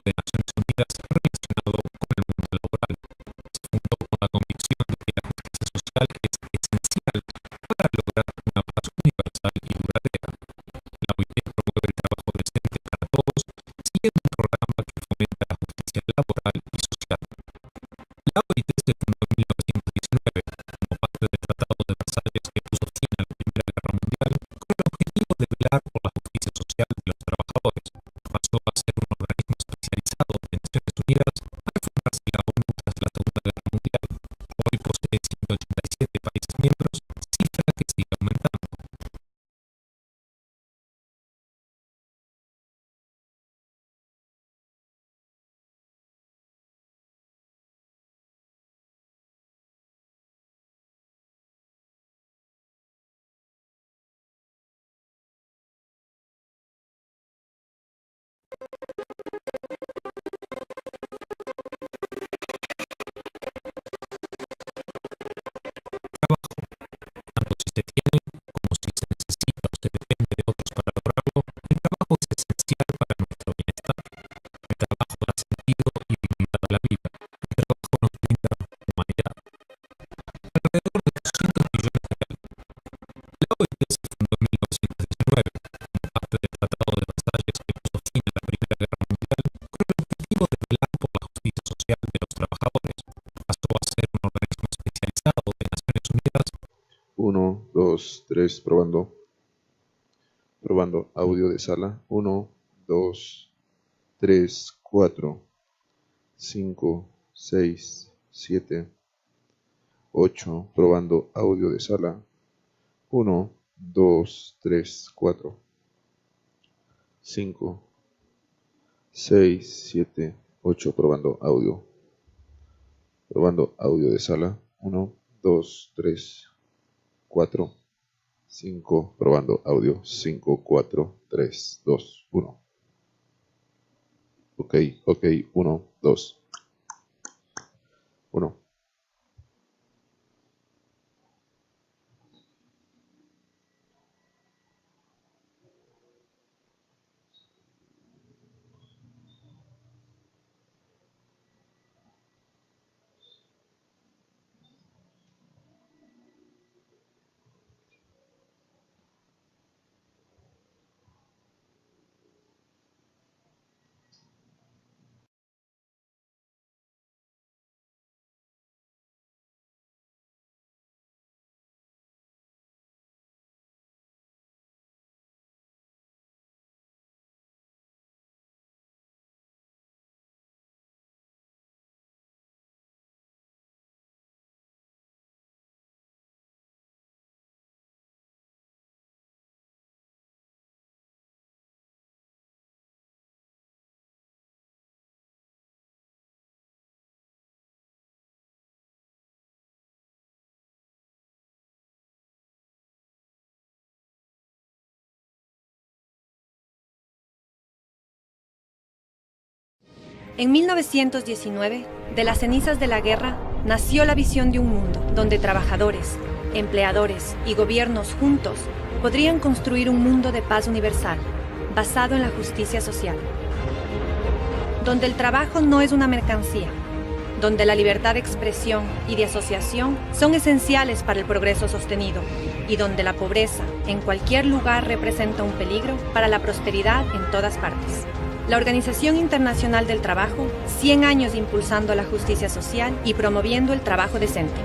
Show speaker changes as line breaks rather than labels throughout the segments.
de Naciones Unidas relacionado con el mundo laboral, junto con la convicción de que la justicia social es esencial para lograr una paz universal y duradera. La OIT promueve el trabajo decente para todos, siguiendo un programa que fomenta la justicia laboral y social. La OIT se fundó en 1919 como parte del Tratado de Versalles que puso fin a la Primera Guerra Mundial con el objetivo de velar por la justicia social de los trabajadores. Pasó a ser un organismo especializado de Naciones Unidas al fundarse la ONU tras la Segunda Guerra Mundial. Hoy posee 187 países miembros, cifra que sigue aumentando. Tanto si se tiene como si se necesita o se depende de otros para lograrlo, el trabajo es esencial para nuestro bienestar. El trabajo da sentido y dignidad a la vida. El trabajo nos brinda humanidad. Alrededor de 200 millones de la OIT se fundó en 1919 como parte del Tratado de Versalles que puso fin a la Primera Guerra Mundial con el objetivo de velar por la justicia social de los trabajadores. Pasó a ser un organismo especializado de Naciones Unidas.
Uno, 2, 3, probando. Probando audio de sala. Uno, 2, 3, 4, 5, 6, 7, 8. Probando audio de sala. Uno, 2, 3, 4, 5, 6, 7, 8. Probando audio. Probando audio de sala. Uno, 2, 3, 4, 5. Probando audio. 5, 4, 3, 2, 1. Ok, ok, 1, 2, 1.
En 1919, de las cenizas de la guerra, nació la visión de un mundo donde trabajadores, empleadores y gobiernos juntos podrían construir un mundo de paz universal, basado en la justicia social. Donde el trabajo no es una mercancía, donde la libertad de expresión y de asociación son esenciales para el progreso sostenido y donde la pobreza en cualquier lugar representa un peligro para la prosperidad en todas partes. La Organización Internacional del Trabajo, 100 años impulsando la justicia social y promoviendo el trabajo decente.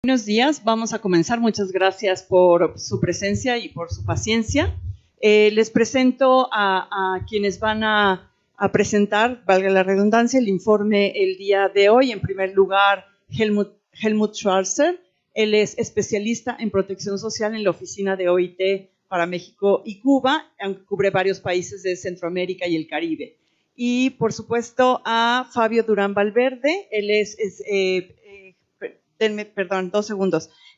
Buenos días, vamos a comenzar. Muchas gracias por su presencia y por su paciencia. Les presento a quienes van a presentar, valga la redundancia, el informe el día de hoy. En primer lugar, Helmut Schwarzer. Él es especialista en protección social en la oficina de OIT para México y Cuba, aunque cubre varios países de Centroamérica y el Caribe. Y, por supuesto, a Fabio Durán Valverde. Él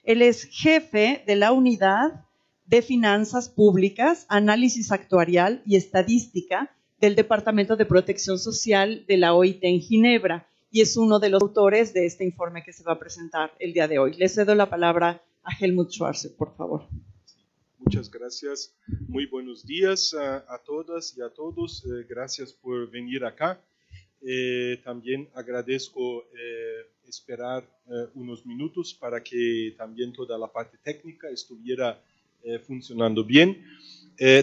Él es jefe de la Unidad de Finanzas Públicas, Análisis Actuarial y Estadística del Departamento de Protección Social de la OIT en Ginebra y es uno de los autores de este informe que se va a presentar el día de hoy. Le cedo la palabra a Helmut Schwarzer, por favor.
Muchas gracias. Muy buenos días a todas y a todos. Gracias por venir acá. También agradezco esperar unos minutos para que también toda la parte técnica estuviera funcionando bien.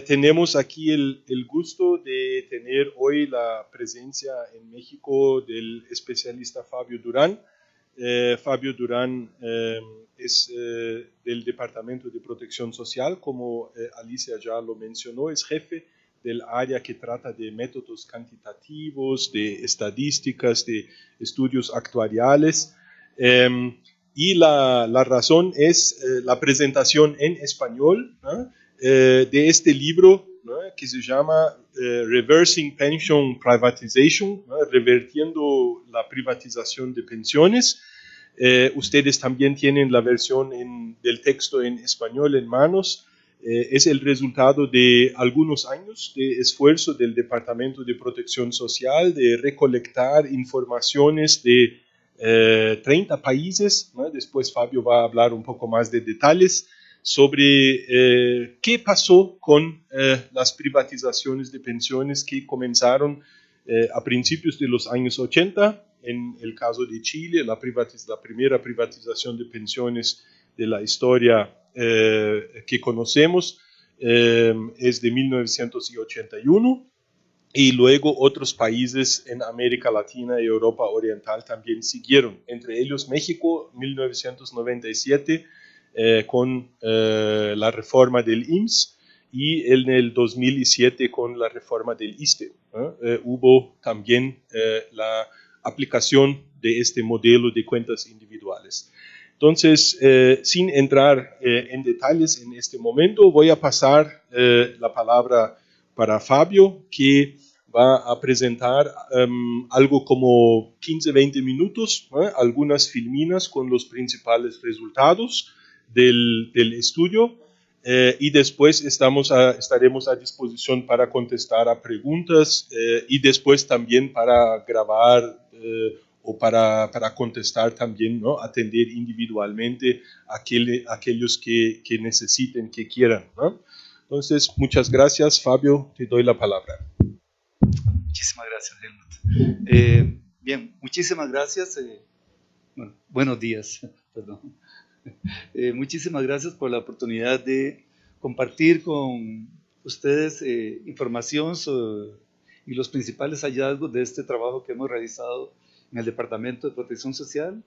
Tenemos aquí el gusto de tener hoy la presencia en México del especialista Fabio Durán. Fabio Durán es del Departamento de Protección Social, como Alicia ya lo mencionó, es jefe del área que trata de métodos cuantitativos, de estadísticas, de estudios actuariales. Y la razón es la presentación en español, ¿no? De este libro, ¿no? Que se llama Reversing Pension Privatization, ¿no? Revertiendo la privatización de pensiones. Ustedes también tienen la versión del texto en español en manos. Es el resultado de algunos años de esfuerzo del Departamento de Protección Social de recolectar informaciones de 30 países, ¿no? Después Fabio va a hablar un poco más de detalles sobre qué pasó con las privatizaciones de pensiones que comenzaron a principios de los años 80. En el caso de Chile, la primera privatización de pensiones de la historia que conocemos es de 1981 y luego otros países en América Latina y Europa Oriental también siguieron, entre ellos México, 1997 con la reforma del IMSS y en el 2007 con la reforma del ISSSTE. Hubo también la aplicación de este modelo de cuentas individuales. Entonces, sin entrar en detalles en este momento, voy a pasar la palabra para Fabio, que va a presentar algo como 15-20 minutos, algunas filminas con los principales resultados del estudio, y después estaremos a disposición para contestar a preguntas y después también para grabar o para contestar también, ¿no? Atender individualmente a aquellos que necesiten, que quieran, ¿no? Entonces, muchas gracias, Fabio, te doy la palabra.
Muchísimas gracias, Helmut. Bien, muchísimas gracias. Buenos días, perdón. Muchísimas gracias por la oportunidad de compartir con ustedes información y los principales hallazgos de este trabajo que hemos realizado en el Departamento de Protección Social,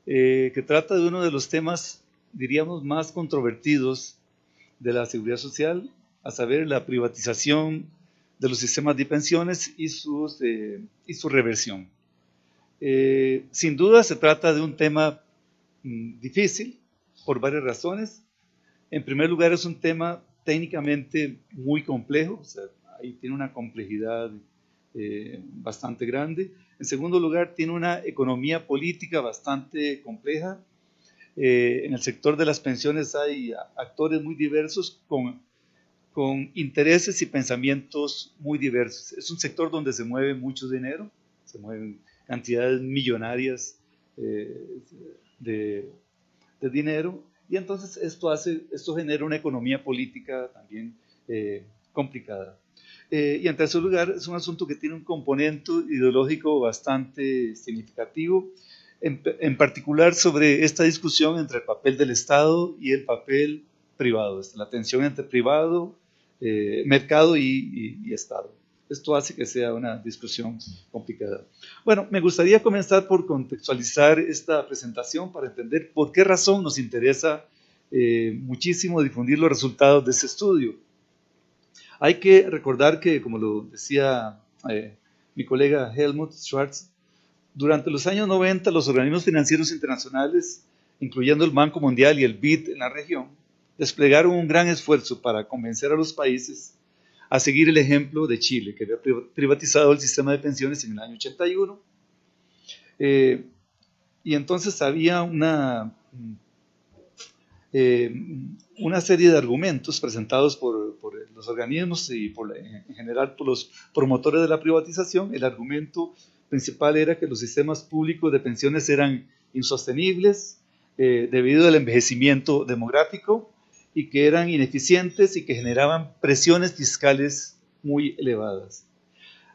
que trata de uno de los temas, diríamos, más controvertidos de la seguridad social, a saber, la privatización de los sistemas de pensiones y su reversión. Sin duda se trata de un tema difícil por varias razones. En primer lugar, es un tema técnicamente muy complejo, o sea, ahí tiene una complejidad bastante grande. En segundo lugar, tiene una economía política bastante compleja. En el sector de las pensiones hay actores muy diversos con intereses y pensamientos muy diversos. Es un sector donde se mueve mucho dinero, se mueven cantidades millonarias de dinero, y entonces esto genera una economía política también complicada. Y en tercer lugar, es un asunto que tiene un componente ideológico bastante significativo, en particular sobre esta discusión entre el papel del Estado y el papel privado, la tensión entre privado, mercado y Estado. esto hace que sea una discusión complicada. Bueno, me gustaría comenzar por contextualizar esta presentación para entender por qué razón nos interesa muchísimo difundir los resultados de este estudio. Hay que recordar que, como lo decía mi colega Helmut Schwartz, durante los años 90 los organismos financieros internacionales, incluyendo el Banco Mundial y el BID en la región, desplegaron un gran esfuerzo para convencer a los países a seguir el ejemplo de Chile, que había privatizado el sistema de pensiones en el año 81. Y entonces había una serie de argumentos presentados por los organismos y en general por los promotores de la privatización. El argumento principal era que los sistemas públicos de pensiones eran insostenibles debido al envejecimiento demográfico y que eran ineficientes y que generaban presiones fiscales muy elevadas.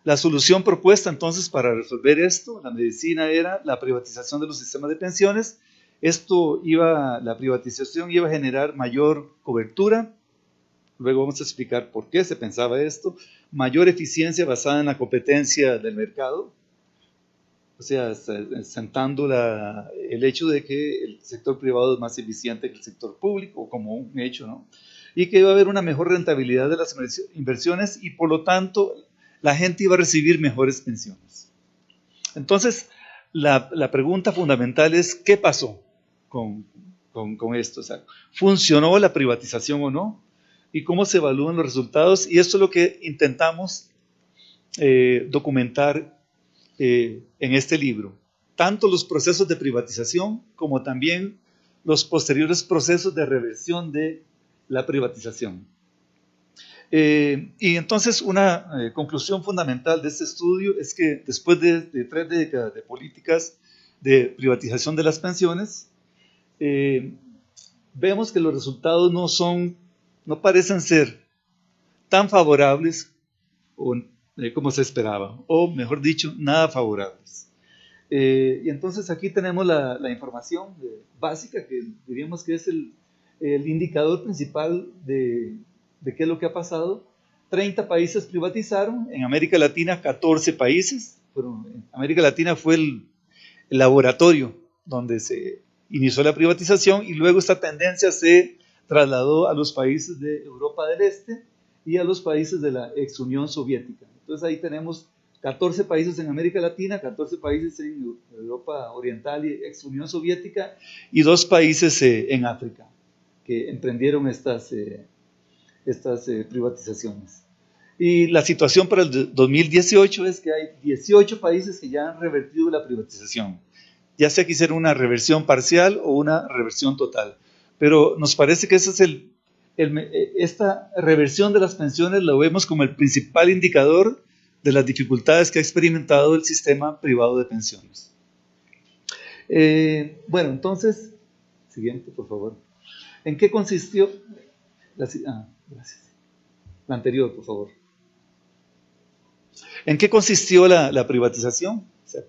La solución propuesta entonces para resolver esto, la medicina, era la privatización de los sistemas de pensiones. La privatización iba a generar mayor cobertura, luego vamos a explicar por qué se pensaba esto, mayor eficiencia basada en la competencia del mercado, o sea, sentando el hecho de que el sector privado es más eficiente que el sector público, como un hecho, ¿no? Y que iba a haber una mejor rentabilidad de las inversiones y por lo tanto la gente iba a recibir mejores pensiones. Entonces, la pregunta fundamental es, ¿qué pasó con esto? O sea, ¿funcionó la privatización o no? ¿Y cómo se evalúan los resultados? Y esto es lo que intentamos documentar en este libro. Tanto los procesos de privatización como también los posteriores procesos de reversión de la privatización. Y entonces una conclusión fundamental de este estudio es que después de 3 décadas de políticas de privatización de las pensiones, vemos que los resultados no parecen ser tan favorables como se esperaba, o mejor dicho, nada favorables. Y entonces aquí tenemos la información básica, que diríamos que es el indicador principal de qué es lo que ha pasado. 30 países privatizaron, en América Latina 14 países, pero en América Latina fue el laboratorio donde se inició la privatización y luego esta tendencia se trasladó a los países de Europa del Este y a los países de la ex Unión Soviética. Entonces ahí tenemos 14 países en América Latina, 14 países en Europa Oriental y ex Unión Soviética y 2 países en África que emprendieron estas privatizaciones. Y la situación para el 2018 es que hay 18 países que ya han revertido la privatización, ya sea que hicieron una reversión parcial o una reversión total. Pero nos parece que ese es esta reversión de las pensiones lo vemos como el principal indicador de las dificultades que ha experimentado el sistema privado de pensiones. Bueno, entonces, siguiente, por favor. ¿En qué consistió? Gracias. La anterior, por favor. ¿En qué consistió la privatización? O sea,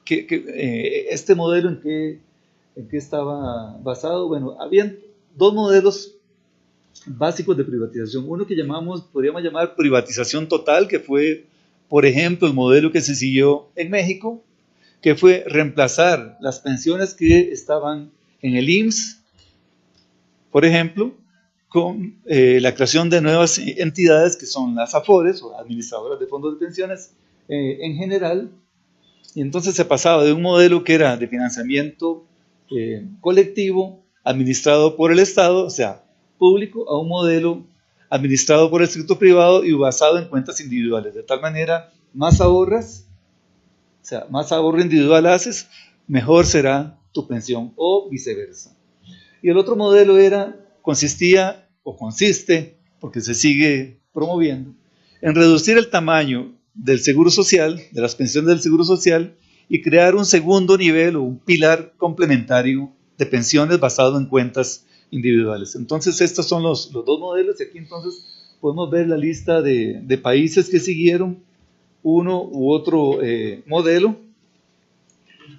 este modelo, ¿en qué estaba basado? Bueno, habían 2 modelos básicos de privatización. Uno que podríamos llamar privatización total, que fue, por ejemplo, el modelo que se siguió en México, que fue reemplazar las pensiones que estaban en el IMSS, por ejemplo, con la creación de nuevas entidades que son las AFORES, o administradoras de fondos de pensiones en general. Y entonces se pasaba de un modelo que era de financiamiento colectivo, administrado por el Estado, o sea, público, a un modelo administrado por el sector privado y basado en cuentas individuales. De tal manera, más ahorras, o sea, más ahorro individual haces, mejor será tu pensión, o viceversa. Y el otro modelo consiste, porque se sigue promoviendo, en reducir el tamaño del seguro social, de las pensiones del seguro social, y crear un segundo nivel o un pilar complementario de pensiones basado en cuentas individuales. Entonces estos son los 2 modelos, y aquí entonces podemos ver la lista de países que siguieron uno u otro modelo.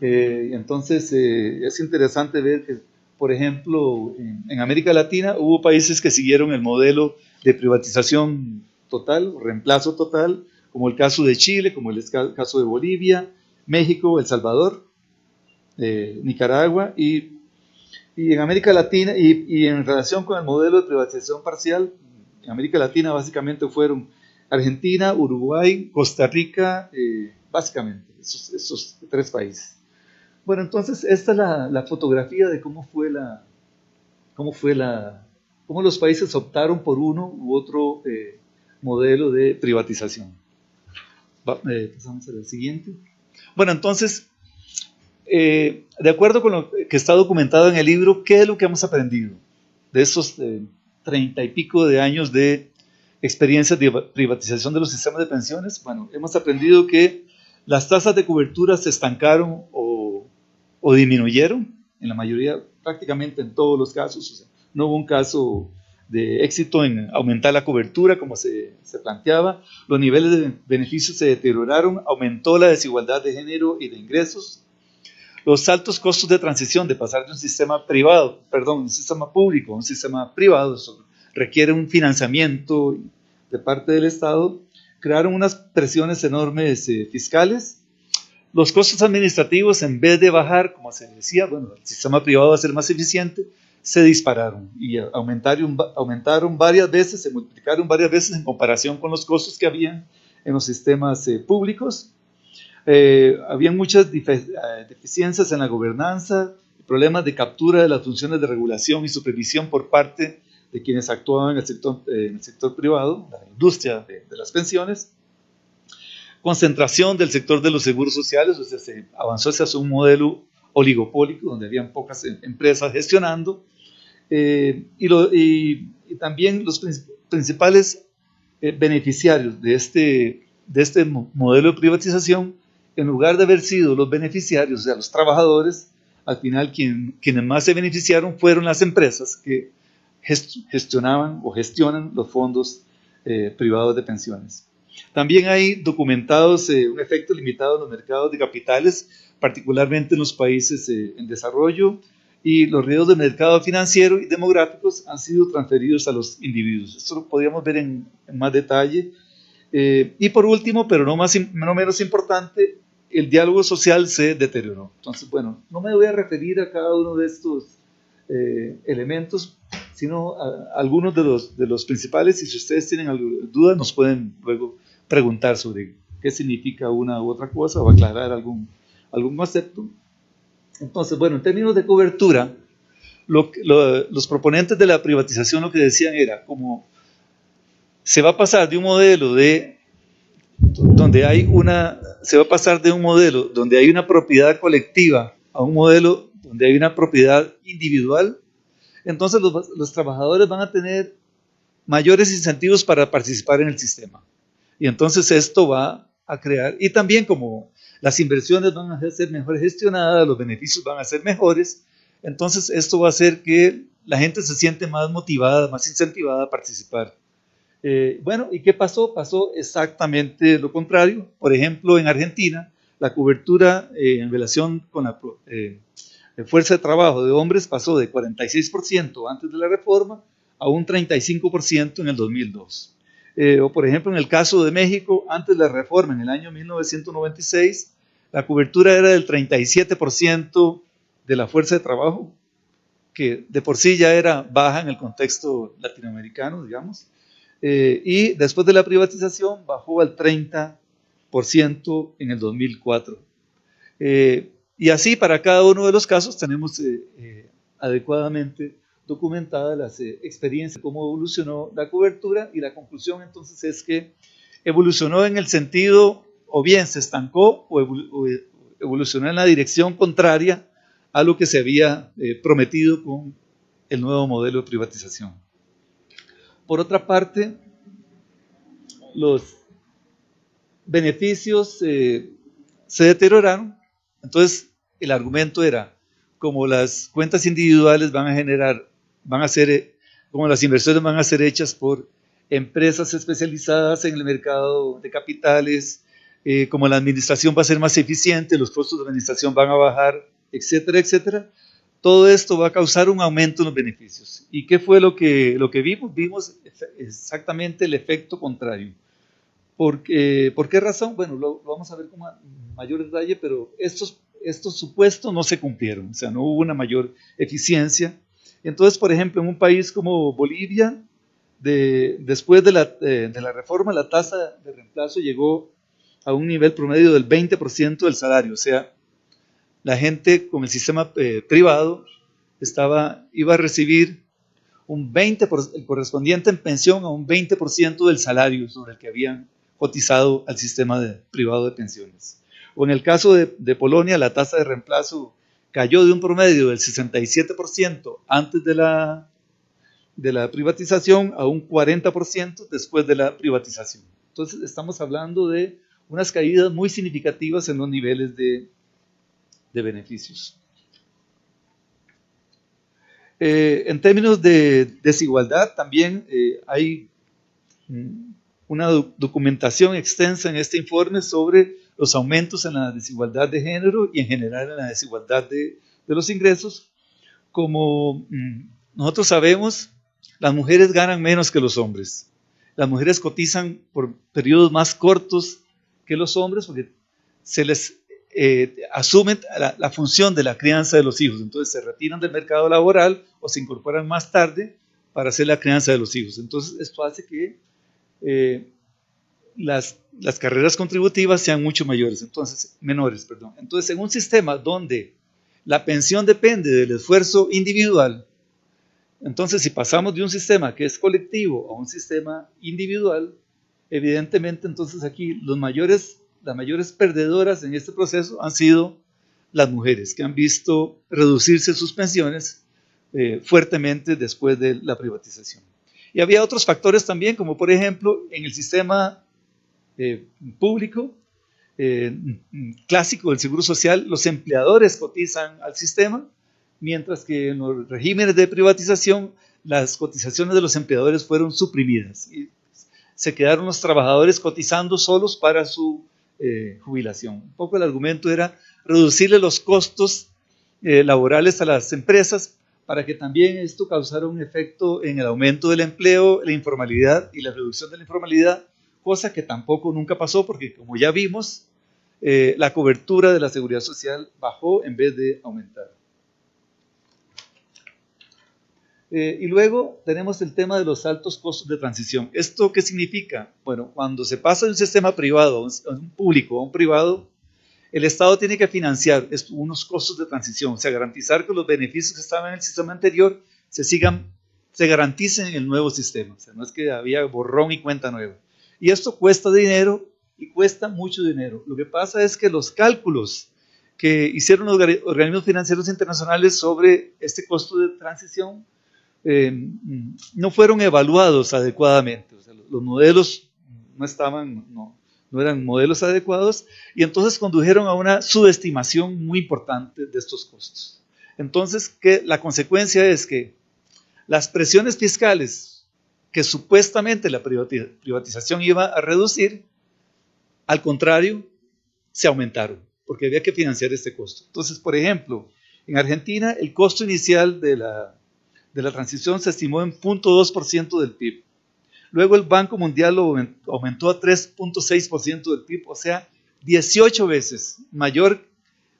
Entonces es interesante ver que, por ejemplo, en América Latina hubo países que siguieron el modelo de privatización total, o reemplazo total, como el caso de Chile, como el caso de Bolivia, México, El Salvador, Nicaragua, y en América Latina, y en relación con el modelo de privatización parcial, en América Latina básicamente fueron Argentina, Uruguay, Costa Rica, básicamente esos 3 países. Bueno, entonces esta es la fotografía de cómo los países optaron por uno u otro modelo de privatización. Pasamos al siguiente. Bueno, entonces, de acuerdo con lo que está documentado en el libro, ¿qué es lo que hemos aprendido de esos 30 y pico de años de experiencia de privatización de los sistemas de pensiones? Bueno, hemos aprendido que las tasas de cobertura se estancaron o disminuyeron, en la mayoría, prácticamente en todos los casos. O sea, no hubo un caso de éxito en aumentar la cobertura como se planteaba. Los niveles de beneficios se deterioraron, aumentó la desigualdad de género y de ingresos. Los altos costos de transición de pasar de un sistema un sistema público a un sistema privado, eso requiere un financiamiento de parte del Estado, crearon unas presiones enormes fiscales. Los costos administrativos, en vez de bajar, como se decía, bueno, el sistema privado va a ser más eficiente, se dispararon y aumentaron varias veces, se multiplicaron varias veces en comparación con los costos que habían en los sistemas públicos. Había muchas deficiencias en la gobernanza, problemas de captura de las funciones de regulación y supervisión por parte de quienes actuaban en el sector privado, la industria de las pensiones. Concentración del sector de los seguros sociales, o sea, se avanzó hacia un modelo oligopólico donde habían pocas empresas gestionando, y también los principales beneficiarios de este modelo de privatización, en lugar de haber sido los beneficiarios, o sea, los trabajadores, al final quienes más se beneficiaron fueron las empresas que gestionaban o gestionan los fondos privados de pensiones. También hay documentados un efecto limitado en los mercados de capitales, particularmente en los países en desarrollo, y los riesgos del mercado financiero y demográficos han sido transferidos a los individuos. Esto lo podríamos ver en más detalle. Y por último, pero no menos importante, el diálogo social se deterioró. Entonces, bueno, no me voy a referir a cada uno de estos elementos, sino a algunos de los principales, y si ustedes tienen alguna duda nos pueden luego preguntar sobre qué significa una u otra cosa o aclarar algún concepto. Entonces, bueno, en términos de cobertura, los proponentes de la privatización lo que decían era como se va a pasar de un modelo donde hay una propiedad colectiva a un modelo donde hay una propiedad individual. Entonces los trabajadores van a tener mayores incentivos para participar en el sistema. Y entonces esto va a crear, y también como las inversiones van a ser mejor gestionadas, los beneficios van a ser mejores, entonces esto va a hacer que la gente se siente más motivada, más incentivada a participar. Bueno, ¿y qué pasó? Pasó exactamente lo contrario. Por ejemplo, en Argentina, la cobertura en relación con la fuerza de trabajo de hombres pasó de 46% antes de la reforma a un 35% en el 2002. O por ejemplo, en el caso de México, antes de la reforma, en el año 1996, la cobertura era del 37% de la fuerza de trabajo, que de por sí ya era baja en el contexto latinoamericano, digamos. Y después de la privatización bajó al 30% en el 2004. Y así para cada uno de los casos tenemos adecuadamente documentadas las experiencias, cómo evolucionó la cobertura, y la conclusión entonces es que evolucionó en el sentido, o bien se estancó o evolucionó en la dirección contraria a lo que se había prometido con el nuevo modelo de privatización. Por otra parte, los beneficios se deterioraron. Entonces el argumento era, como las cuentas individuales como las inversiones van a ser hechas por empresas especializadas en el mercado de capitales, como la administración va a ser más eficiente, los costos de administración van a bajar, etcétera, etcétera. Todo esto va a causar un aumento en los beneficios. ¿Y qué fue lo que vimos? Vimos exactamente el efecto contrario. ¿Por qué razón? Bueno, lo vamos a ver con mayor detalle, pero estos supuestos no se cumplieron, o sea, no hubo una mayor eficiencia. Entonces, por ejemplo, en un país como Bolivia, después de la reforma, la tasa de reemplazo llegó a un nivel promedio del 20% del salario, o sea, la gente con el sistema privado iba a recibir el correspondiente en pensión a un 20% del salario sobre el que habían cotizado al sistema privado de pensiones. O en el caso de Polonia, la tasa de reemplazo cayó de un promedio del 67% antes de la privatización a un 40% después de la privatización. Entonces estamos hablando de unas caídas muy significativas en los niveles de beneficios. En términos de desigualdad, también hay una documentación extensa en este informe sobre los aumentos en la desigualdad de género y en general en la desigualdad de los ingresos. Como nosotros sabemos, las mujeres ganan menos que los hombres. Las mujeres cotizan por periodos más cortos que los hombres porque se les asumen la función de la crianza de los hijos. Entonces se retiran del mercado laboral o se incorporan más tarde para hacer la crianza de los hijos. Entonces esto hace que las carreras contributivas sean mucho menores. Entonces, en un sistema donde la pensión depende del esfuerzo individual, entonces si pasamos de un sistema que es colectivo a un sistema individual, evidentemente entonces aquí las mayores perdedoras en este proceso han sido las mujeres, que han visto reducirse sus pensiones fuertemente después de la privatización. Y había otros factores también, como por ejemplo en el sistema público clásico del Seguro Social, los empleadores cotizan al sistema, mientras que en los regímenes de privatización las cotizaciones de los empleadores fueron suprimidas y se quedaron los trabajadores cotizando solos para su jubilación. Un poco el argumento era reducirle los costos laborales a las empresas para que también esto causara un efecto en el aumento del empleo, la informalidad y la reducción de la informalidad, cosa que tampoco nunca pasó porque, como ya vimos, la cobertura de la seguridad social bajó en vez de aumentar. Y luego tenemos el tema de los altos costos de transición. ¿Esto qué significa? Bueno, cuando se pasa de un sistema privado a un público a un privado, el Estado tiene que financiar unos costos de transición, o sea, garantizar que los beneficios que estaban en el sistema anterior se garanticen en el nuevo sistema. O sea, no es que había borrón y cuenta nueva. Y esto cuesta dinero y cuesta mucho dinero. Lo que pasa es que los cálculos que hicieron los organismos financieros internacionales sobre este costo de transición no fueron evaluados adecuadamente. O sea, los modelos no eran modelos adecuados y entonces condujeron a una subestimación muy importante de estos costos. Entonces, la consecuencia es que las presiones fiscales que supuestamente la privatización iba a reducir, al contrario, se aumentaron, porque había que financiar este costo. Entonces, por ejemplo, en Argentina el costo inicial de la transición se estimó en 0.2% del PIB. Luego el Banco Mundial lo aumentó a 3.6% del PIB, o sea, 18 veces mayor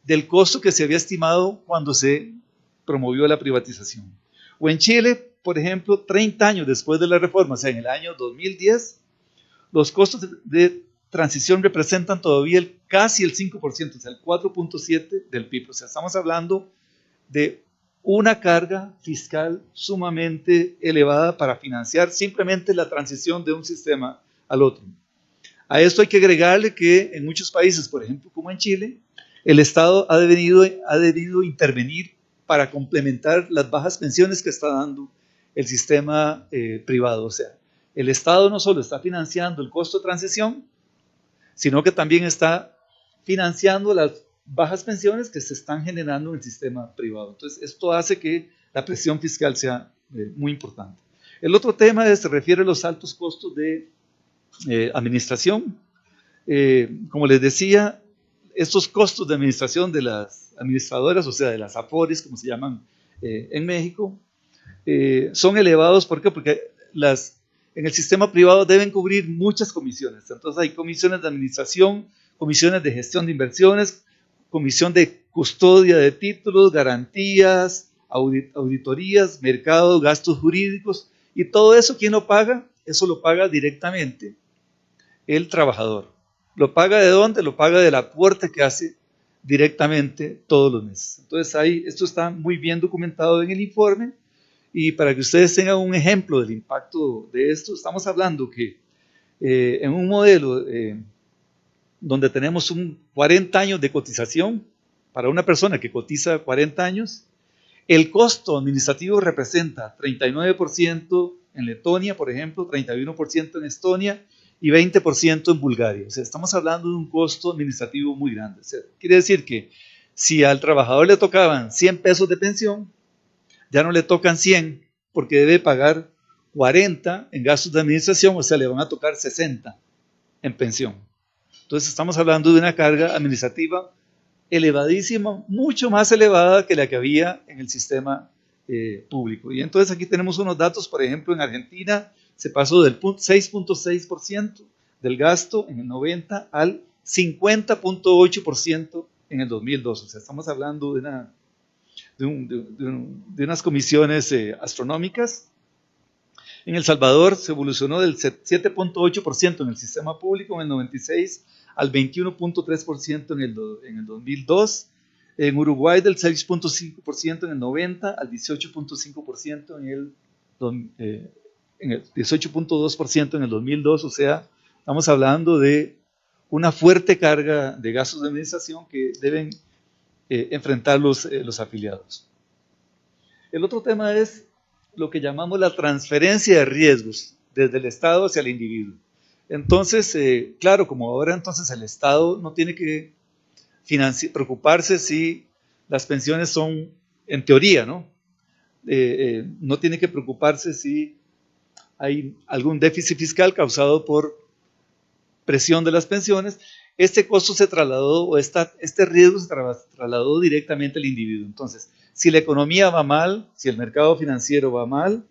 del costo que se había estimado cuando se promovió la privatización. O en Chile, por ejemplo, 30 años después de la reforma, o sea, en el año 2010, los costos de transición representan todavía casi el 5%, o sea, el 4.7% del PIB. O sea, estamos hablando de una carga fiscal sumamente elevada para financiar simplemente la transición de un sistema al otro. A esto hay que agregarle que en muchos países, por ejemplo, como en Chile, el Estado ha debido intervenir para complementar las bajas pensiones que está dando el sistema privado. O sea, el Estado no solo está financiando el costo de transición, sino que también está financiando las bajas pensiones que se están generando en el sistema privado. Entonces, esto hace que la presión fiscal sea muy importante. El otro tema se refiere a los altos costos de administración. Como les decía, estos costos de administración de las administradoras, o sea, de las AFORES, como se llaman en México, son elevados. ¿Por qué? Porque en el sistema privado deben cubrir muchas comisiones. Entonces hay comisiones de administración, comisiones de gestión de inversiones, comisión de custodia de títulos, garantías, auditorías, mercado, gastos jurídicos, y todo eso, ¿quién lo paga? Eso lo paga directamente el trabajador. ¿Lo paga de dónde? Lo paga del aporte que hace directamente todos los meses. Entonces esto está muy bien documentado en el informe, y para que ustedes tengan un ejemplo del impacto de esto, estamos hablando que en un modelo donde tenemos 40 años de cotización, para una persona que cotiza 40 años, el costo administrativo representa 39% en Letonia, por ejemplo, 31% en Estonia y 20% en Bulgaria. O sea, estamos hablando de un costo administrativo muy grande. O sea, quiere decir que si al trabajador le tocaban 100 pesos de pensión, ya no le tocan 100 porque debe pagar 40 en gastos de administración, o sea, le van a tocar 60 en pensión. Entonces estamos hablando de una carga administrativa elevadísima, mucho más elevada que la que había en el sistema público. Y entonces aquí tenemos unos datos, por ejemplo, en Argentina se pasó del 6.6% del gasto en el 90 al 50.8% en el 2002. O sea, estamos hablando de unas comisiones astronómicas. En El Salvador se evolucionó del 7.8% en el sistema público en el 96 al 21.3% en el 2002. En Uruguay del 6.5% en el 90 al 18.5% en el 18.2% en el 2002. O sea, estamos hablando de una fuerte carga de gastos de administración que deben enfrentar los afiliados. El otro tema es lo que llamamos la transferencia de riesgos desde el Estado hacia el individuo. Entonces, claro, como ahora entonces el Estado no tiene que preocuparse si las pensiones son, en teoría, ¿no? No tiene que preocuparse si hay algún déficit fiscal causado por presión de las pensiones. Este costo se trasladó, o este riesgo se trasladó directamente al individuo. Entonces, si la economía va mal, si el mercado financiero va mal,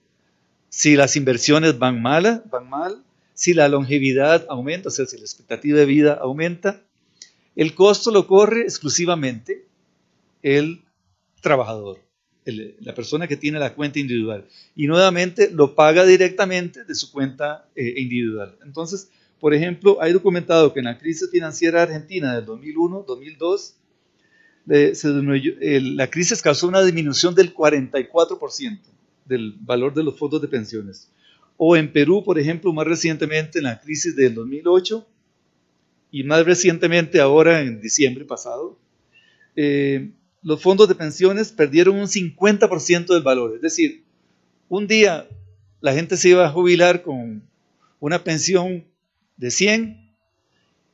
si las inversiones van mal, si la longevidad aumenta, o sea, si la expectativa de vida aumenta, el costo lo corre exclusivamente el trabajador, la persona que tiene la cuenta individual, y nuevamente lo paga directamente de su cuenta individual. Entonces, por ejemplo, hay documentado que en la crisis financiera argentina del 2001-2002, la crisis causó una disminución del 44% del valor de los fondos de pensiones. O en Perú, por ejemplo, más recientemente en la crisis del 2008 y más recientemente ahora en diciembre pasado, los fondos de pensiones perdieron un 50% del valor. Es decir, un día la gente se iba a jubilar con una pensión de 100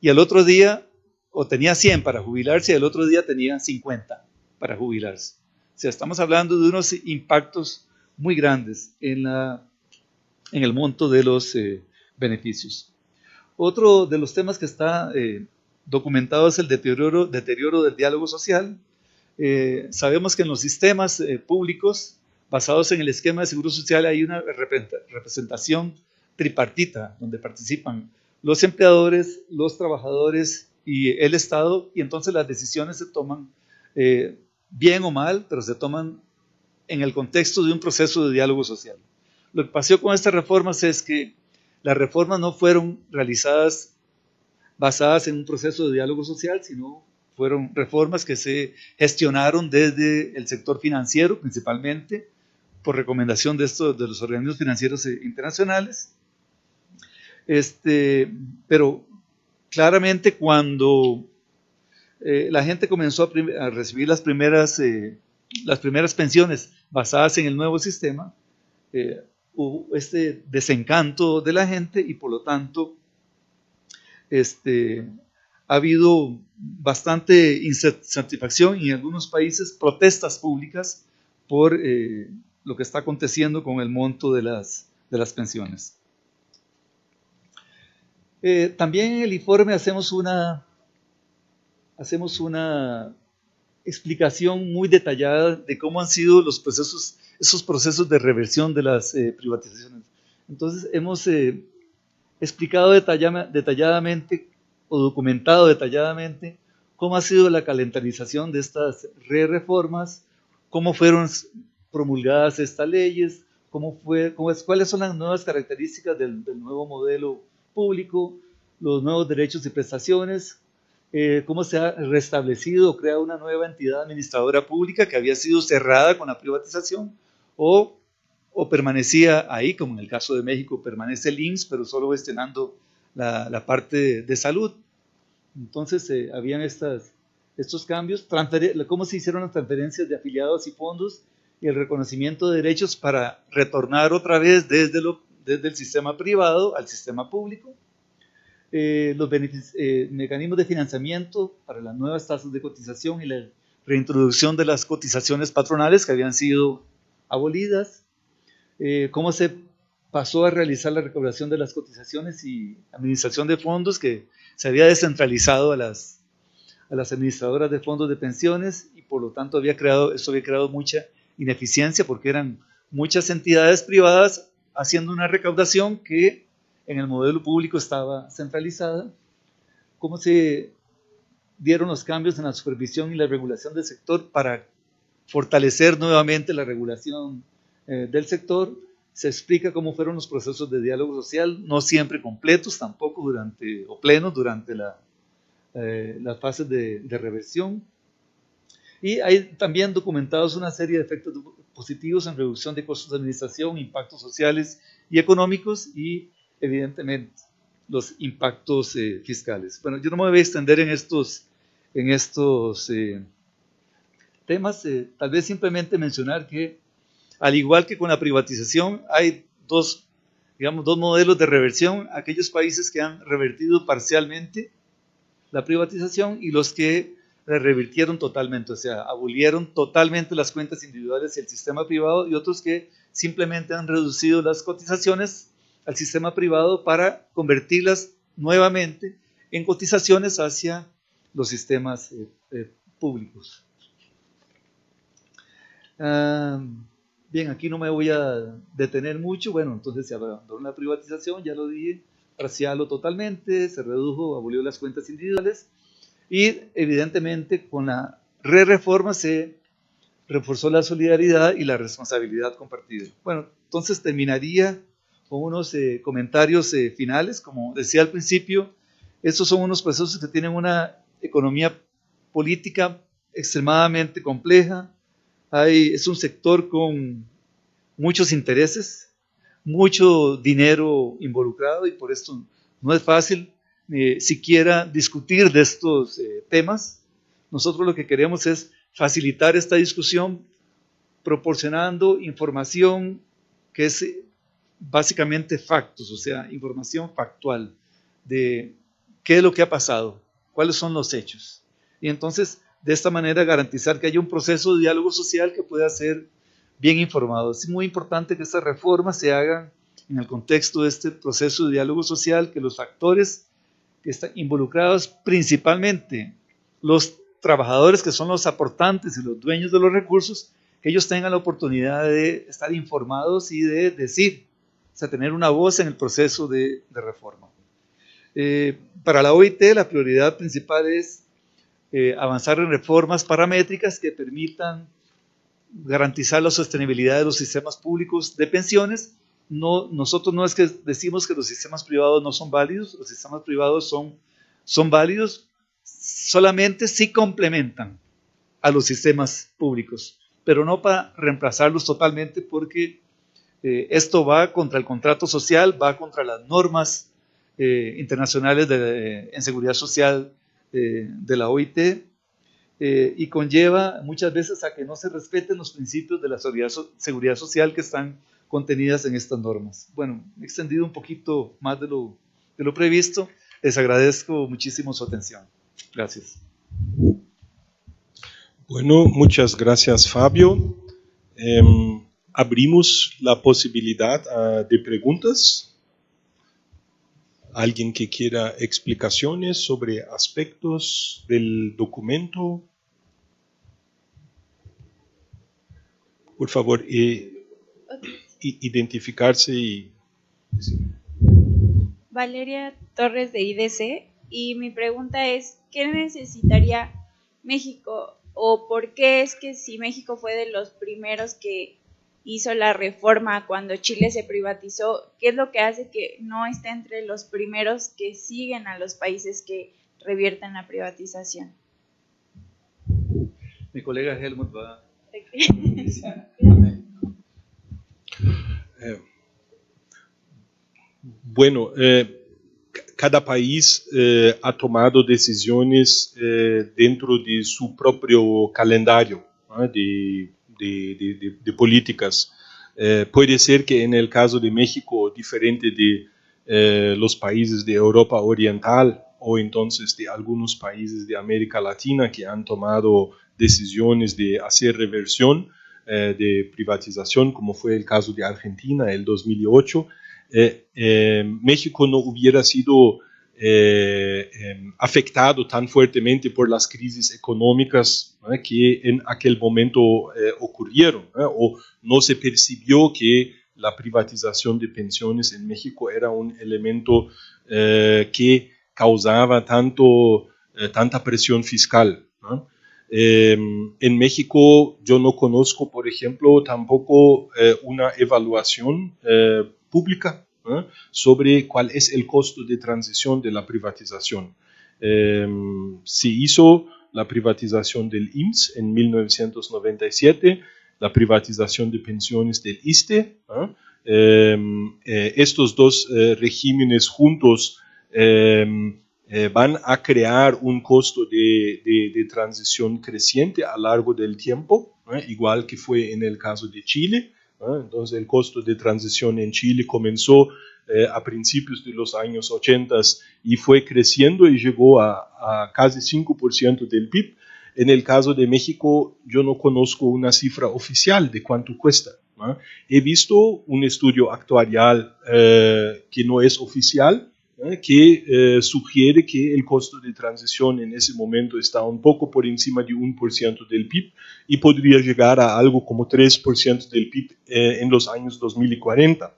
y al otro día, o tenía 100 para jubilarse y al otro día tenía 50 para jubilarse. O sea, estamos hablando de unos impactos muy grandes en el monto de los beneficios. Otro de los temas que está documentado es el deterioro del diálogo social. Sabemos que en los sistemas públicos basados en el esquema de seguro social hay una representación tripartita donde participan los empleadores, los trabajadores y el Estado, y entonces las decisiones se toman bien o mal, pero se toman en el contexto de un proceso de diálogo social. Lo que pasó con estas reformas es que las reformas no fueron realizadas basadas en un proceso de diálogo social, sino fueron reformas que se gestionaron desde el sector financiero, principalmente, por recomendación de los organismos financieros internacionales. Pero claramente cuando la gente comenzó a recibir las primeras pensiones basadas en el nuevo sistema, hubo este desencanto de la gente y por lo tanto ha habido bastante insatisfacción y en algunos países protestas públicas por lo que está aconteciendo con el monto de las pensiones. También en el informe hacemos una explicación muy detallada de cómo han sido esos procesos de reversión de las privatizaciones. Entonces hemos explicado detalladamente o documentado detalladamente cómo ha sido la calendarización de estas reformas, cómo fueron promulgadas estas leyes, cuáles son las nuevas características del nuevo modelo público, los nuevos derechos y prestaciones, cómo se ha restablecido o creado una nueva entidad administradora pública que había sido cerrada con la privatización o permanecía ahí, como en el caso de México permanece el IMSS, pero solo gestionando la parte de salud. Entonces habían estos cambios, cómo se hicieron las transferencias de afiliados y fondos y el reconocimiento de derechos para retornar otra vez desde el sistema privado al sistema público, los mecanismos de financiamiento para las nuevas tasas de cotización y la reintroducción de las cotizaciones patronales que habían sido abolidas, cómo se pasó a realizar la recaudación de las cotizaciones y administración de fondos que se había descentralizado a las administradoras de fondos de pensiones y por lo tanto esto había creado mucha ineficiencia porque eran muchas entidades privadas haciendo una recaudación que en el modelo público estaba centralizada. Cómo se dieron los cambios en la supervisión y la regulación del sector para fortalecer nuevamente la regulación del sector. Se explica cómo fueron los procesos de diálogo social, no siempre completos, tampoco plenos durante las fases de reversión. Y hay también documentados una serie de efectos positivos en reducción de costos de administración, impactos sociales y económicos y evidentemente los impactos fiscales. Bueno, yo no me voy a extender en estos temas, tal vez simplemente mencionar que al igual que con la privatización hay dos modelos de reversión, aquellos países que han revertido parcialmente la privatización y los que la revirtieron totalmente, o sea, abolieron totalmente las cuentas individuales y el sistema privado, y otros que simplemente han reducido las cotizaciones al sistema privado para convertirlas nuevamente en cotizaciones hacia los sistemas públicos. Bien, aquí no me voy a detener mucho. Bueno, entonces se abandonó la privatización, ya lo dije, parcial o totalmente, se redujo, abolió las cuentas individuales y evidentemente con la reforma se reforzó la solidaridad y la responsabilidad compartida. Bueno, entonces terminaría con unos comentarios finales. Como decía al principio, estos son unos procesos que tienen una economía política extremadamente compleja. Es un sector con muchos intereses, mucho dinero involucrado y por esto no es fácil siquiera discutir de estos temas. Nosotros lo que queremos es facilitar esta discusión proporcionando información que es básicamente factos, o sea, información factual de qué es lo que ha pasado, cuáles son los hechos. Y entonces, de esta manera, garantizar que haya un proceso de diálogo social que pueda ser bien informado. Es muy importante que estas reformas se hagan en el contexto de este proceso de diálogo social, que los actores que están involucrados, principalmente los trabajadores que son los aportantes y los dueños de los recursos, que ellos tengan la oportunidad de estar informados y de decir, o sea, tener una voz en el proceso de reforma. Para la OIT la prioridad principal es avanzar en reformas paramétricas que permitan garantizar la sostenibilidad de los sistemas públicos de pensiones. Nosotros no es que decimos que los sistemas privados no son válidos, los sistemas privados son válidos solamente si complementan a los sistemas públicos, pero no para reemplazarlos totalmente porque esto va contra el contrato social, va contra las normas internacionales en seguridad social de la OIT y conlleva muchas veces a que no se respeten los principios de la seguridad social que están contenidas en estas normas. Bueno, he extendido un poquito más de lo previsto. Les agradezco muchísimo su atención. Gracias.
Bueno, muchas gracias, Fabio. Abrimos la posibilidad de preguntas. ¿Alguien que quiera explicaciones sobre aspectos del documento? Por favor, identificarse y
Valeria Torres de IDC, y mi pregunta es, ¿qué necesitaría México o por qué es que si México fue de los primeros que hizo la reforma cuando Chile se privatizó, qué es lo que hace que no esté entre los primeros que siguen a los países que revierten la privatización?
Mi colega Helmut va.
Bueno, cada país ha tomado decisiones dentro de su propio calendario, ¿no? de políticas. Puede ser que en el caso de México, diferente de los países de Europa Oriental o entonces de algunos países de América Latina que han tomado decisiones de hacer reversión de privatización, como fue el caso de Argentina en el 2008, México no hubiera sido afectado tan fuertemente por las crisis económicas que en aquel momento ocurrieron, o no se percibió que la privatización de pensiones en México era un elemento que causaba tanta presión fiscal, ¿no? En México yo no conozco, por ejemplo, tampoco una evaluación pública sobre cuál es el costo de transición de la privatización. Se hizo la privatización del IMSS en 1997, la privatización de pensiones del ISSSTE. Estos dos regímenes juntos van a crear un costo de transición creciente a lo largo del tiempo, igual que fue en el caso de Chile. Entonces el costo de transición en Chile comenzó a principios de los años 80 y fue creciendo y llegó a casi 5% del PIB. En el caso de México yo no conozco una cifra oficial de cuánto cuesta. He visto un estudio actuarial que no es oficial, que sugiere que el costo de transición en ese momento está un poco por encima de 1% del PIB y podría llegar a algo como 3% del PIB en los años 2040,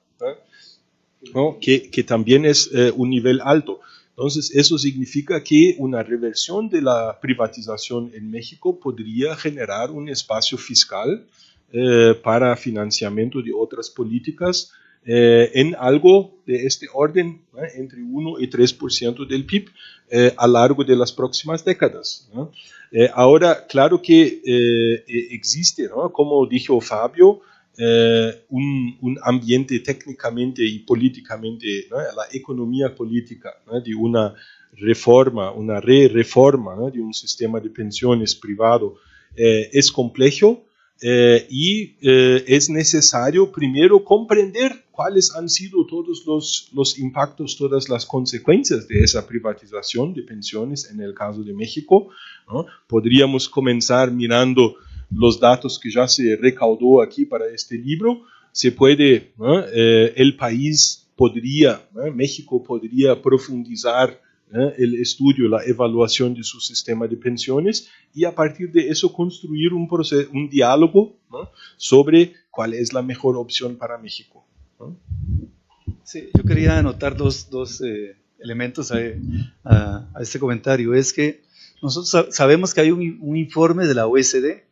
¿no? que también es un nivel alto. Entonces, eso significa que una reversión de la privatización en México podría generar un espacio fiscal para financiamiento de otras políticas en algo de este orden, entre 1 y 3% del PIB a lo largo de las próximas décadas. Ahora, claro que existe, como dijo Fabio, un ambiente técnicamente y políticamente, la economía política de una reforma, una reforma de un sistema de pensiones privado es complejo. Y es necesario primero comprender cuáles han sido todos los impactos, todas las consecuencias de esa privatización de pensiones en el caso de México, ¿no? Podríamos comenzar mirando los datos que ya se recaudó aquí para este libro. Se puede, ¿no? El país podría, ¿no? México podría profundizar el estudio, la evaluación de su sistema de pensiones y a partir de eso construir un diálogo, ¿no? sobre cuál es la mejor opción para México, ¿no?
Sí, yo quería anotar dos elementos a este comentario. Es que nosotros sabemos que hay un informe de la OECD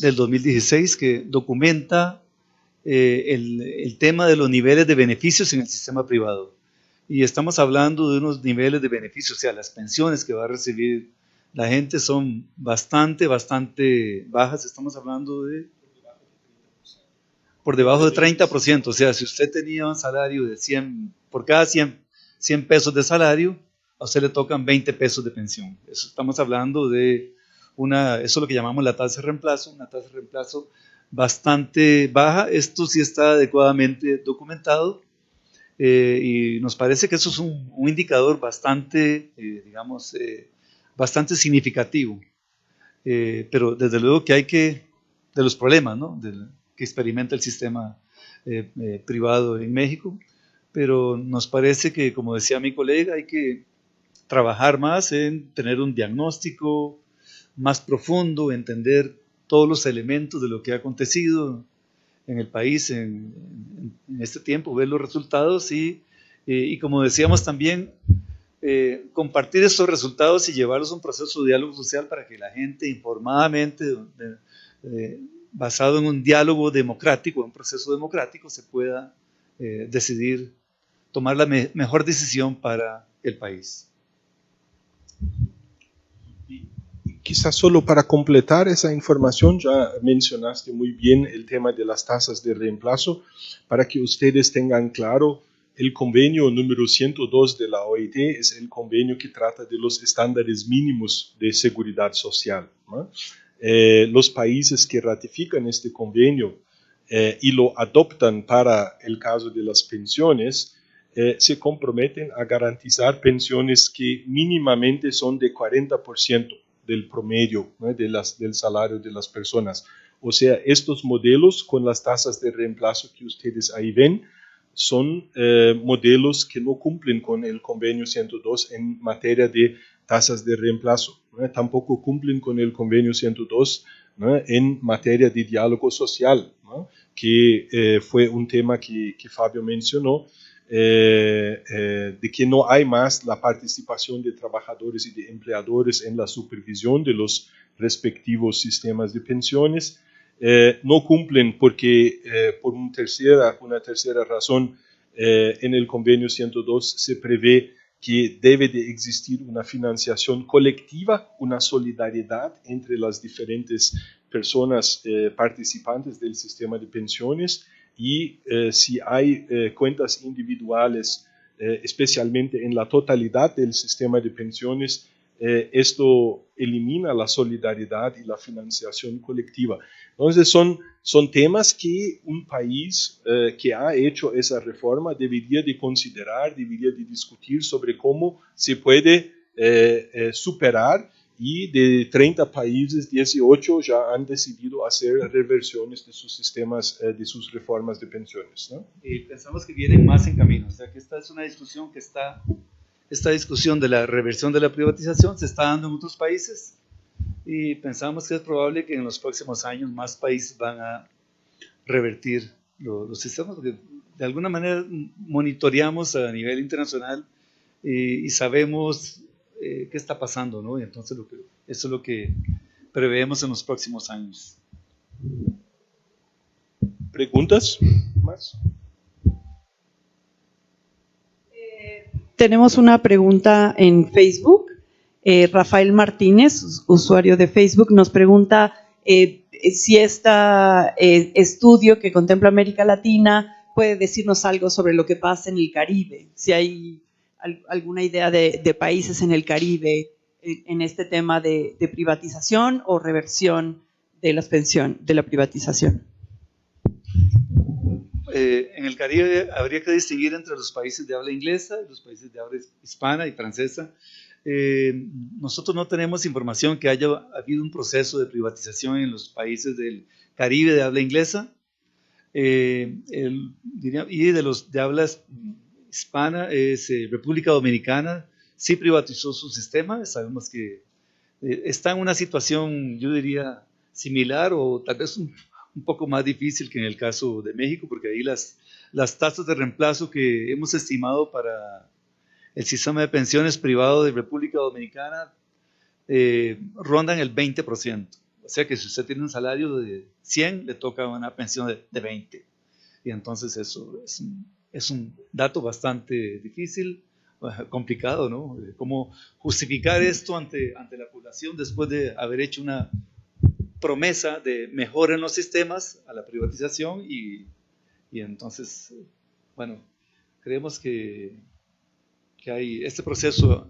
del 2016 que documenta el tema de los niveles de beneficios en el sistema privado. Y estamos hablando de unos niveles de beneficios, o sea, las pensiones que va a recibir la gente son bastante bajas. Estamos hablando de por debajo de 30%. O sea, si usted tenía un salario de 100, por cada 100 pesos de salario, a usted le tocan 20 pesos de pensión. Eso estamos hablando de eso es lo que llamamos la tasa de reemplazo, una tasa de reemplazo bastante baja. Esto sí está adecuadamente documentado. Y nos parece que eso es un indicador bastante, bastante significativo. Pero desde luego que de los problemas, ¿no? que experimenta el sistema privado en México, pero nos parece que, como decía mi colega, hay que trabajar más en tener un diagnóstico más profundo, entender todos los elementos de lo que ha acontecido en el país en este tiempo, ver los resultados y como decíamos también, compartir estos resultados y llevarlos a un proceso de diálogo social para que la gente informadamente, basado en un diálogo democrático, un proceso democrático, se pueda decidir, tomar la mejor decisión para el país.
Quizás solo para completar esa información, ya mencionaste muy bien el tema de las tasas de reemplazo, para que ustedes tengan claro, el convenio número 102 de la OIT es el convenio que trata de los estándares mínimos de seguridad social, ¿no? Los países que ratifican este convenio y lo adoptan para el caso de las pensiones, se comprometen a garantizar pensiones que mínimamente son de 40% del promedio, ¿no?, del salario de las personas. O sea, estos modelos con las tasas de reemplazo que ustedes ahí ven son modelos que no cumplen con el convenio 102 en materia de tasas de reemplazo, ¿no? Tampoco cumplen con el convenio 102, ¿no?, en materia de diálogo social, ¿no?, que fue un tema que Fabio mencionó, de que no hay más la participación de trabajadores y de empleadores en la supervisión de los respectivos sistemas de pensiones. No cumplen porque por una tercera razón, en el convenio 102 se prevé que debe de existir una financiación colectiva, una solidaridad entre las diferentes personas participantes del sistema de pensiones, y si hay cuentas individuales, especialmente en la totalidad del sistema de pensiones, esto elimina la solidaridad y la financiación colectiva. Entonces son temas que un país que ha hecho esa reforma debería de considerar, debería de discutir sobre cómo se puede superar, y de 30 países, 18 ya han decidido hacer reversiones de sus sistemas, de sus reformas de pensiones, ¿no?
Y pensamos que vienen más en camino, o sea que esta es una discusión que esta discusión de la reversión de la privatización se está dando en otros países, y pensamos que es probable que en los próximos años más países van a revertir los sistemas, porque de alguna manera monitoreamos a nivel internacional y sabemos qué está pasando, ¿no? Y entonces eso es lo que preveemos en los próximos años.
¿Preguntas más?
Tenemos una pregunta en Facebook. Rafael Martínez, usuario de Facebook, nos pregunta si este estudio que contempla América Latina puede decirnos algo sobre lo que pasa en el Caribe, si hay alguna idea de países en el Caribe en este tema de privatización o reversión de las pensiones, de la privatización.
En el Caribe habría que distinguir entre los países de habla inglesa y los países de habla hispana y francesa. Nosotros no tenemos información que haya habido un proceso de privatización en los países del Caribe de habla inglesa, y de los de habla hispana es República Dominicana, sí privatizó su sistema. Sabemos que está en una situación, yo diría, similar o tal vez un poco más difícil que en el caso de México, porque ahí las tasas de reemplazo que hemos estimado para el sistema de pensiones privado de República Dominicana rondan el 20%. O sea que si usted tiene un salario de 100, le toca una pensión de 20. Y entonces eso es un dato bastante difícil, complicado, ¿no? Cómo justificar esto ante la población después de haber hecho una promesa de mejora en los sistemas a la privatización y entonces, bueno, creemos que hay este proceso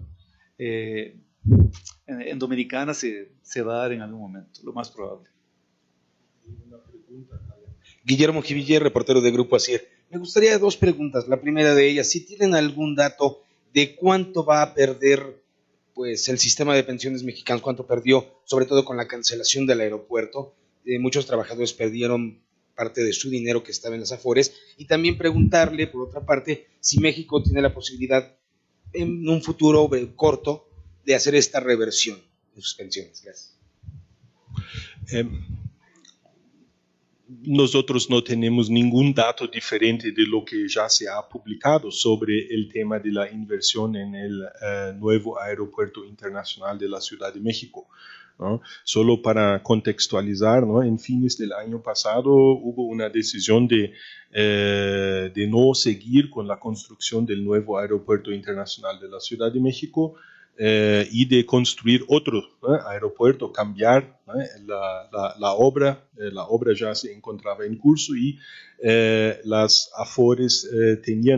en Dominicana se va a dar en algún momento, lo más probable.
Guillermo Jiviller, reportero de Grupo Asier. Me gustaría 2 preguntas. La primera de ellas, si tienen algún dato de cuánto va a perder pues el sistema de pensiones mexicanos, cuánto perdió, sobre todo con la cancelación del aeropuerto. Muchos trabajadores perdieron parte de su dinero que estaba en las Afores, y también preguntarle, por otra parte, si México tiene la posibilidad en un futuro corto de hacer esta reversión de sus pensiones. Gracias.
nosotros no tenemos ningún dato diferente de lo que ya se ha publicado sobre el tema de la inversión en el nuevo aeropuerto internacional de la Ciudad de México, ¿no? Solo para contextualizar, ¿no? En fines del año pasado hubo una decisión de no seguir con la construcción del nuevo aeropuerto internacional de la Ciudad de México, y de construir otro aeropuerto, cambiar la obra. La obra ya se encontraba en curso y las Afores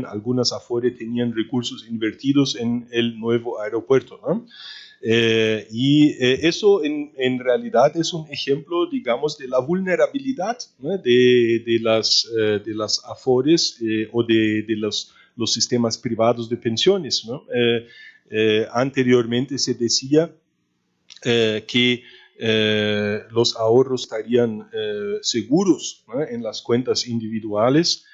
algunas Afores tenían recursos invertidos en el nuevo aeropuerto, ¿no? Eso en realidad es un ejemplo, digamos, de la vulnerabilidad, ¿no? de las Afores o de los sistemas privados de pensiones, ¿no? Anteriormente se decía que los ahorros estarían seguros, ¿no? En las cuentas individuales,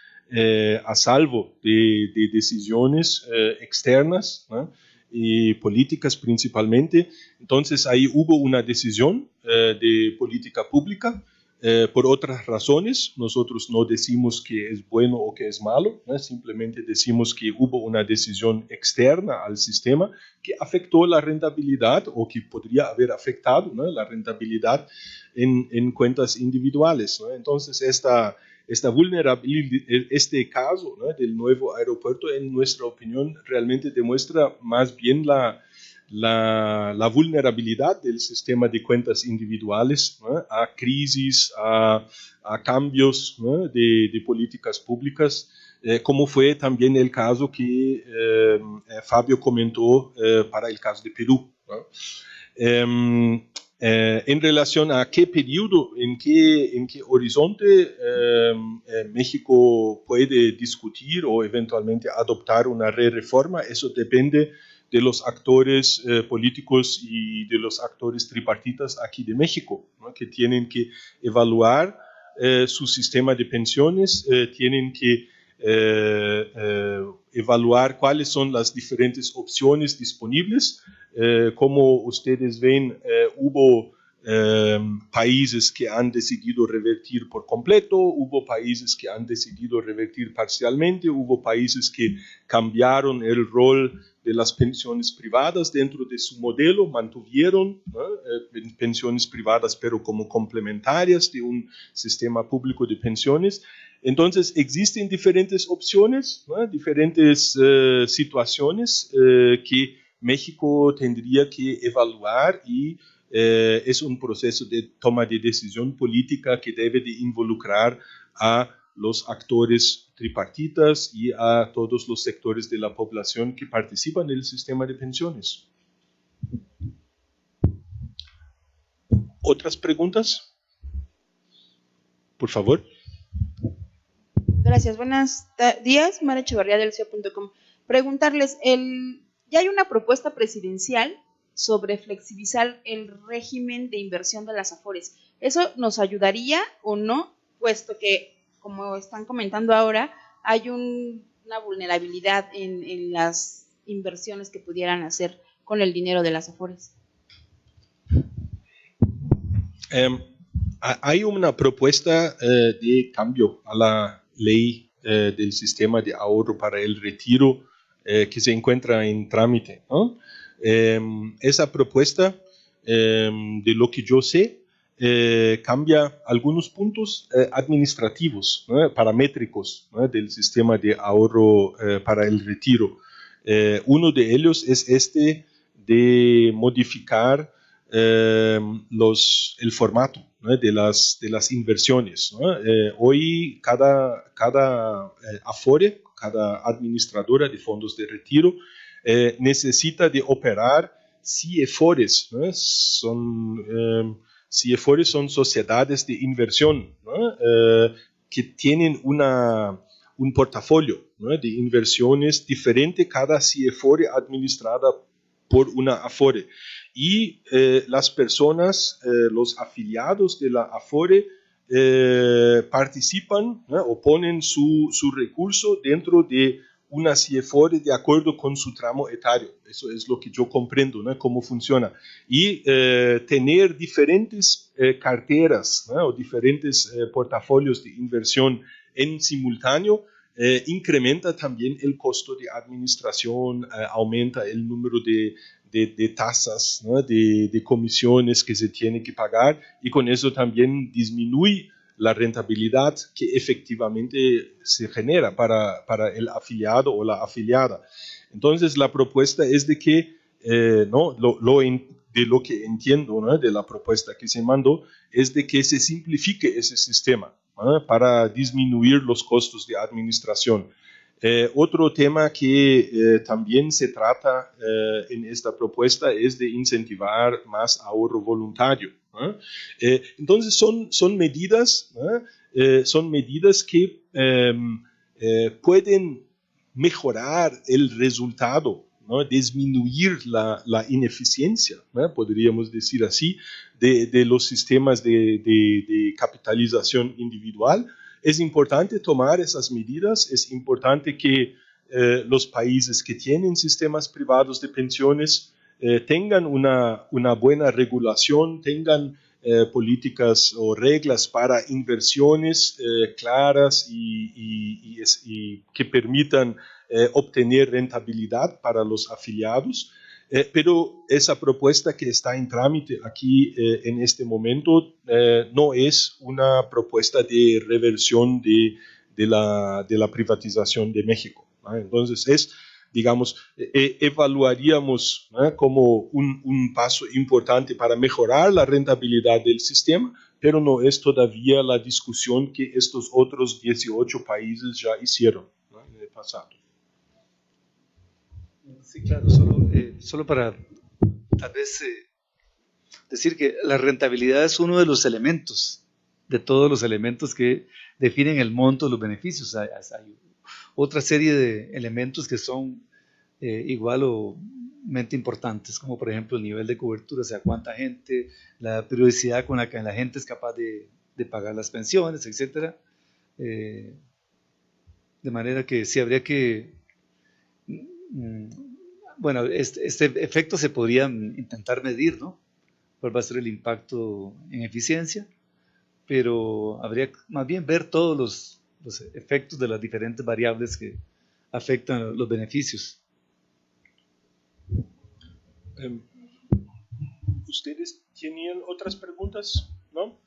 a salvo de decisiones externas, ¿no? Y políticas principalmente. Entonces ahí hubo una decisión de política pública. Por otras razones, nosotros no decimos que es bueno o que es malo, ¿no? Simplemente decimos que hubo una decisión externa al sistema que afectó la rentabilidad o que podría haber afectado, ¿no? La rentabilidad en cuentas individuales, ¿no? Entonces esta vulnerabilidad, este caso, ¿no? Del nuevo aeropuerto, en nuestra opinión, realmente demuestra más bien la vulnerabilidad del sistema de cuentas individuales, ¿no? A crisis, a cambios, ¿no? de políticas públicas, como fue también el caso que Fabio comentó para el caso de Perú, ¿no? En relación a qué periodo, en qué horizonte México puede discutir o eventualmente adoptar una reforma, eso depende de los actores políticos y de los actores tripartitas aquí de México, ¿no? Que tienen que evaluar su sistema de pensiones, tienen que evaluar cuáles son las diferentes opciones disponibles. Como ustedes ven, hubo países que han decidido revertir por completo, hubo países que han decidido revertir parcialmente, hubo países que cambiaron el rol de las pensiones privadas dentro de su modelo, mantuvieron, ¿no? Pensiones privadas pero como complementarias de un sistema público de pensiones. Entonces existen diferentes opciones, ¿no? Diferentes situaciones que México tendría que evaluar y es un proceso de toma de decisión política que debe de involucrar a los actores tripartitas y a todos los sectores de la población que participan en el sistema de pensiones. ¿Otras preguntas? Por favor.
Gracias, buenos días, Mara Echevarría del CEO.com. Preguntarles, ya hay una propuesta presidencial sobre flexibilizar el régimen de inversión de las Afores. ¿Eso nos ayudaría o no? Puesto que, como están comentando ahora, hay una vulnerabilidad en las inversiones que pudieran hacer con el dinero de las Afores.
Hay una propuesta de cambio a la ley del sistema de ahorro para el retiro que se encuentra en trámite, ¿no? Esa propuesta, de lo que yo sé, cambia algunos puntos administrativos, ¿no? Paramétricos, ¿no? Del sistema de ahorro para el retiro. Uno de ellos es este de modificar el formato, ¿no? de las inversiones, ¿no? Hoy cada Afore, cada administradora de fondos de retiro necesita de operar CIEFORES, ¿no? CIEFORES son sociedades de inversión, ¿no? Que tienen un portafolio, ¿no? De inversiones diferente, cada CIEFORE administrada por una Afore. Y las personas, los afiliados de la Afore, participan, ¿no? O ponen su recurso dentro de una CIEFORE de acuerdo con su tramo etario. Eso es lo que yo comprendo, ¿no? Cómo funciona. Y tener diferentes carteras, ¿no? O diferentes portafolios de inversión en simultáneo incrementa también el costo de administración, aumenta el número de tasas, ¿no? de comisiones que se tiene que pagar, y con eso también disminuye la rentabilidad que efectivamente se genera para el afiliado o la afiliada. Entonces la propuesta es de que, ¿no? de lo que entiendo, ¿no? De la propuesta que se mandó, es de que se simplifique ese sistema, ¿no? Para disminuir los costos de administración. Otro tema que también se trata en esta propuesta es de incentivar más ahorro voluntario, ¿no? Entonces son medidas, ¿no? Son medidas que pueden mejorar el resultado, ¿no? Disminuir la ineficiencia, ¿no? Podríamos decir así, de los sistemas de capitalización individual. Es importante tomar esas medidas, es importante que los países que tienen sistemas privados de pensiones tengan una buena regulación, tengan políticas o reglas para inversiones claras y que permitan obtener rentabilidad para los afiliados. Pero esa propuesta que está en trámite aquí en este momento no es una propuesta de reversión de la privatización de México, ¿no? Entonces digamos, evaluaríamos, ¿no? Como un paso importante para mejorar la rentabilidad del sistema, pero no es todavía la discusión que estos otros 18 países ya hicieron, ¿no? En el pasado.
Sí, claro, solo para tal vez decir que la rentabilidad es uno de los elementos, de todos los elementos que definen el monto de los beneficios. Hay otra serie de elementos que son igualmente importantes, como por ejemplo el nivel de cobertura, o sea, cuánta gente, la periodicidad con la que la gente es capaz de pagar las pensiones, etc. De manera que sí habría que... Bueno, este efecto se podría intentar medir, ¿no? ¿Cuál va a ser el impacto en eficiencia? Pero habría más bien ver todos los efectos de las diferentes variables que afectan los beneficios.
¿Ustedes tenían otras preguntas? ¿No?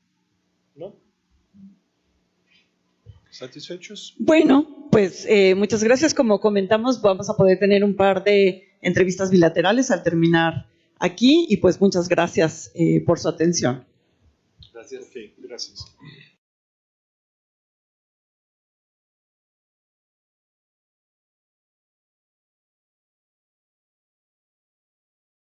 ¿No? ¿Satisfechos?
Bueno, pues muchas gracias. Como comentamos, vamos a poder tener un par de entrevistas bilaterales al terminar aquí, y pues muchas gracias por su atención.
Gracias. Okay, gracias.